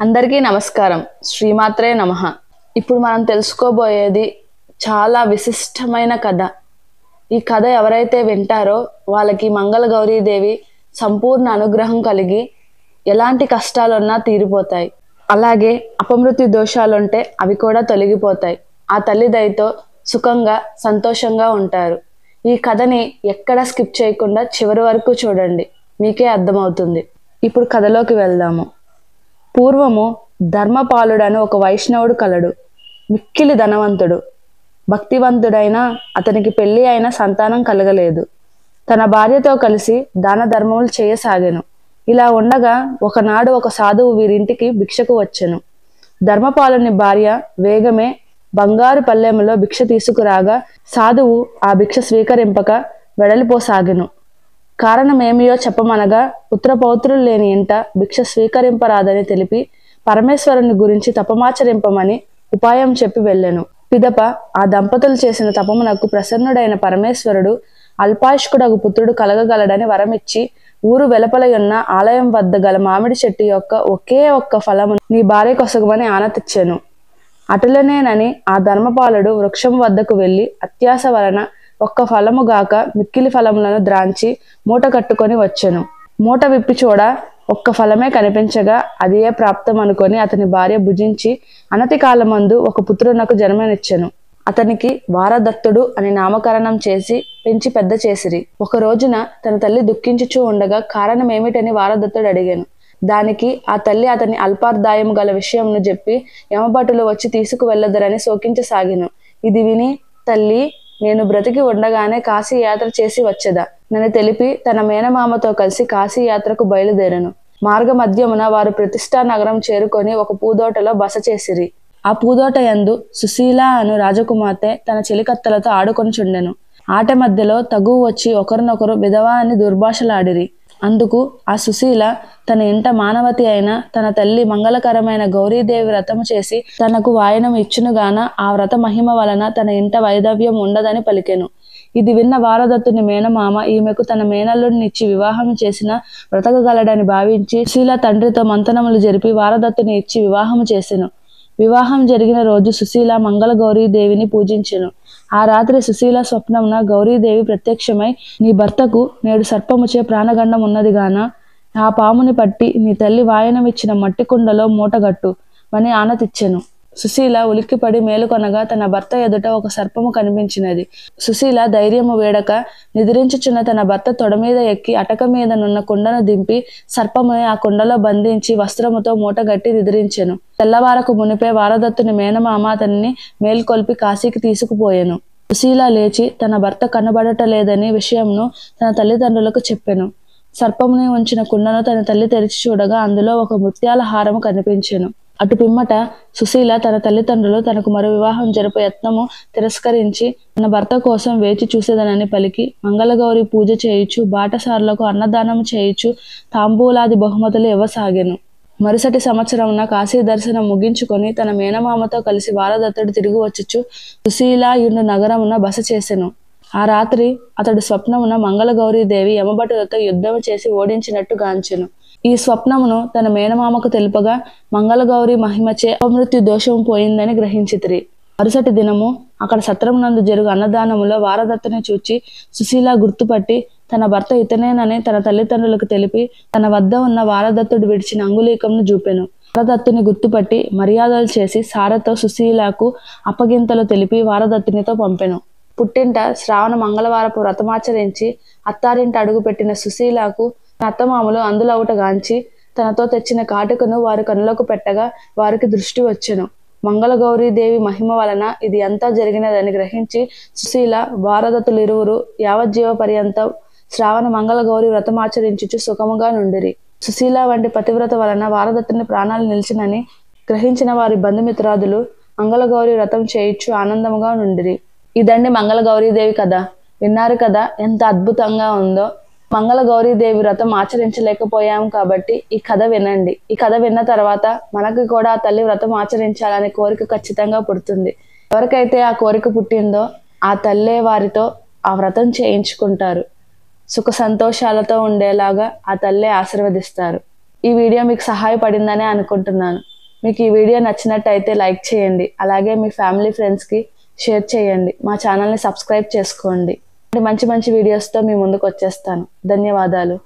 అందరికీ నమస్కారం. శ్రీమాత్రే నమః. ఇప్పుడు మనం తెలుసుకోబోయేది చాలా విశిష్టమైన కథ. ఈ కథ ఎవరైతే వింటారో వాళ్ళకి మంగళగౌరీదేవి సంపూర్ణ అనుగ్రహం కలిగి ఎలాంటి కష్టాలున్నా తీరిపోతాయి. అలాగే అపమృత్యు దోషాలుంటే అవి కూడా తొలగిపోతాయి. ఆ తల్లి దయతో సుఖంగా సంతోషంగా ఉంటారు. ఈ కథని ఎక్కడ స్కిప్ చేయకుండా చివరి వరకు చూడండి, మీకే అర్థమవుతుంది. ఇప్పుడు కథలోకి వెళ్దాము. పూర్వము ధర్మపాలుడని ఒక వైష్ణవుడు కలడు. మిక్కిలి ధనవంతుడు, భక్తివంతుడైన అతనికి పెళ్లి అయిన సంతానం కలగలేదు. తన భార్యతో కలిసి దాన ధర్మములు చేయసాగెను. ఇలా ఉండగా ఒకనాడు ఒక సాధువు వీరింటికి భిక్షకు వచ్చెను. ధర్మపాలుని భార్య వేగమే బంగారు పల్లెములో భిక్ష తీసుకురాగా సాధువు ఆ భిక్ష స్వీకరింపక వెడలిపోసాగెను. కారణమేమియో చెప్పమనగా పుత్రపౌత్రులు లేని ఇంట భిక్ష స్వీకరింపరాదని తెలిపి పరమేశ్వరుని గురించి తపమాచరింపమని ఉపాయం చెప్పి వెళ్ళెను. పిదప ఆ దంపతులు చేసిన తపమునకు ప్రసన్నుడైన పరమేశ్వరుడు అల్పాయుష్కుడగు పుత్రుడు కలగగలడని వరమిచ్చి ఊరు వెలుపలయున్న ఆలయం వద్ద గల మామిడి చెట్టు యొక్క ఒకే ఒక్క ఫలము నీ భార్య కొసగమని ఆనతిచ్చెను. అటులనేనని ఆ ధర్మపాలుడు వృక్షం వద్దకు వెళ్ళి అత్యాస వలన ఒక్క ఫలము గాక మిక్కిలి ఫలములను ద్రాంచి మూట కట్టుకొని వచ్చెను. మూట విప్పి చూడ ఒక్క ఫలమే కనిపించగా అది ఏ ప్రాప్తం అనుకొని అతని భార్య భుజించి అనతి కాలమందు ఒక పుత్రునకు జన్మనిచ్చెను. అతనికి వారదత్తుడు అని నామకరణం చేసి పెంచి పెద్ద చేసిరి. ఒక రోజున తన తల్లి దుఃఖించుచూ ఉండగా కారణం ఏమిటని వారదత్తుడు అడిగాను. దానికి ఆ తల్లి అతని అల్పార్దాయము గల విషయంను చెప్పి యమభటులు వచ్చి తీసుకు వెళ్ళదరని శోకించసాగిను. ఇది విని తల్లి, నేను బ్రతికి ఉండగానే కాశీ యాత్ర చేసి వచ్చేదా నన్ను తెలిపి తన మేనమామతో కలిసి కాశీ యాత్రకు బయలుదేరను. మార్గ మధ్యమున వారు ప్రతిష్టా నగరం చేరుకొని ఒక పూదోటలో బస చేసిరి. ఆ పూదోట యందు సుశీల అను రాజకుమార్తె తన చెలికత్తలతో ఆడుకొనిచుండెను. ఆట మధ్యలో తగువ వచ్చి ఒకరినొకరు విధవా అని దుర్భాషలాడిరి. అందుకు ఆ సుశీల తన ఇంట మానవతి అయిన తన తల్లి మంగళకరమైన గౌరీదేవి వ్రతము చేసి తనకు వాయనం ఇచ్చునుగాన ఆ వ్రత మహిమ వలన తన ఇంట వైధవ్యం ఉండదని పలికెను. ఇది విన్న వారదత్తుని మేనమామ ఈమెకు తన మేనల్లుడినిచ్చి వివాహం చేసిన బ్రతకగలడని భావించి సుశీల తండ్రితో మంతనములు జరిపి వారదత్తుని ఇచ్చి వివాహము చేసెను. వివాహం జరిగిన రోజు సుశీల మంగళగౌరీదేవిని పూజించెను. ఆ రాత్రి సుశీల స్వప్నమున గౌరీదేవి ప్రత్యక్షమై, నీ భర్తకు నేడు సర్పముచే ప్రాణగండం ఉన్నది గాన ఆ పాముని పట్టి నీ తల్లి వాయనమిచ్చిన మట్టి కుండలో మూటగట్టు అని ఆనతిచ్చెను. సుశీల ఉలిక్కిపడి మేలుకొనగా తన భర్త ఎదుట ఒక సర్పము కనిపించినది. సుశీల ధైర్యము వేడక నిద్రించుచున్న తన భర్త తొడ మీద ఎక్కి అటక మీద నున్న కుండను దింపి సర్పముని ఆ కుండలో బంధించి వస్త్రముతో మూటగట్టి నిద్రించెను. తెల్లవారకు మునిపే వారదత్తుని మేనమామ అతన్ని మేల్కొల్పి కాశీకి తీసుకుపోయెను. సుశీల లేచి తన భర్త కనబడటలేదని విషయంను తన తల్లిదండ్రులకు చెప్పెను. సర్పముని ఉంచిన కుండను తన తల్లి తెరిచి చూడగా అందులో ఒక ముత్యాల హారము కనిపించెను. అటు పిమ్మట సుశీల తన తల్లిదండ్రులు తనకు మరో వివాహం జరిపే యత్నము తిరస్కరించి తన భర్త కోసం వేచి చూసేదనని పలికి మంగళగౌరి పూజ చేయుచు బాటసారులకు అన్నదానము చేయుచు తాంబూలాది బహుమతులు ఇవ్వసాగెను. మరుసటి సంవత్సరమున కాశీ దర్శనం ముగించుకొని తన మేనమామతో కలిసి వారదత్తుడు తిరిగి వచ్చుచు సుశీల యుండు నగరమున బస చేసెను. ఆ రాత్రి అతడు స్వప్నమున మంగళగౌరీదేవి యమభటులతో యుద్ధము చేసి ఓడించినట్టు గాంచెను. ఈ స్వప్నమును తన మేనమామకు తెలుపగా మంగళగౌరి మహిమచే అపమృత్యు దోషము పోయిందని గ్రహించితిరి. మరుసటి దినము అక్కడ సత్రమునందు జరుగు అన్నదానములో వారదత్తుని చూచి సుశీల గుర్తుపట్టి తన భర్త ఇతనేనని తన తల్లిదండ్రులకు తెలిపి తన వద్ద ఉన్న వారదత్తుడు విడిచిన అంగుళీకంను చూపెను. వారదత్తుని గుర్తుపట్టి మర్యాదలు చేసి సారతో సుశీలకు అప్పగింతలు తెలిపి వారదత్తునితో పంపెను. పుట్టింట శ్రావణ మంగళవారపు వ్రతమాచరించి అత్తారింట అడుగుపెట్టిన సుశీలకు అత్తమామలు అందులవుటగాంచి తనతో తెచ్చిన కాటుకను వారి కనులకు పెట్టగా వారికి దృష్టి వచ్చెను. మంగళగౌరీదేవి మహిమ వలన ఇది అంతా జరిగినదని గ్రహించి సుశీల వారదత్తులిరువురు యావజ్జీవ పర్యంతం శ్రావణ మంగళగౌరి వ్రతమాచరించుచు సుఖముగా నుండిరి. సుశీల వంటి పతివ్రత వలన వారదత్తుని ప్రాణాలు నిలిచినని గ్రహించిన వారి బంధుమిత్రాదులు మంగళగౌరి వ్రతం చేయుచు ఆనందముగా నుండిరి. ఇదండి మంగళగౌరీదేవి కథ. విన్నారు కదా ఎంత అద్భుతంగా ఉందో. మంగళగౌరీదేవి వ్రతం ఆచరించలేకపోయాం కాబట్టి ఈ కథ వినండి. ఈ కథ విన్న తర్వాత మనకి కూడా ఆ తల్లి వ్రతం ఆచరించాలనే కోరిక ఖచ్చితంగా పుడుతుంది. ఎవరికైతే ఆ కోరిక పుట్టిందో ఆ తల్లే వారితో ఆ వ్రతం చేయించుకుంటారు. సుఖ సంతోషాలతో ఉండేలాగా ఆ తల్లే ఆశీర్వదిస్తారు. ఈ వీడియో మీకు సహాయపడిందని అనుకుంటున్నాను. మీకు ఈ వీడియో నచ్చినట్టయితే లైక్ చేయండి. అలాగే మీ ఫ్యామిలీ ఫ్రెండ్స్కి షేర్ చేయండి. మా ఛానల్ని సబ్స్క్రైబ్ చేసుకోండి. మంచి మంచి వీడియోస్తో మీ ముందుకు వచ్చేస్తాను. ధన్యవాదాలు.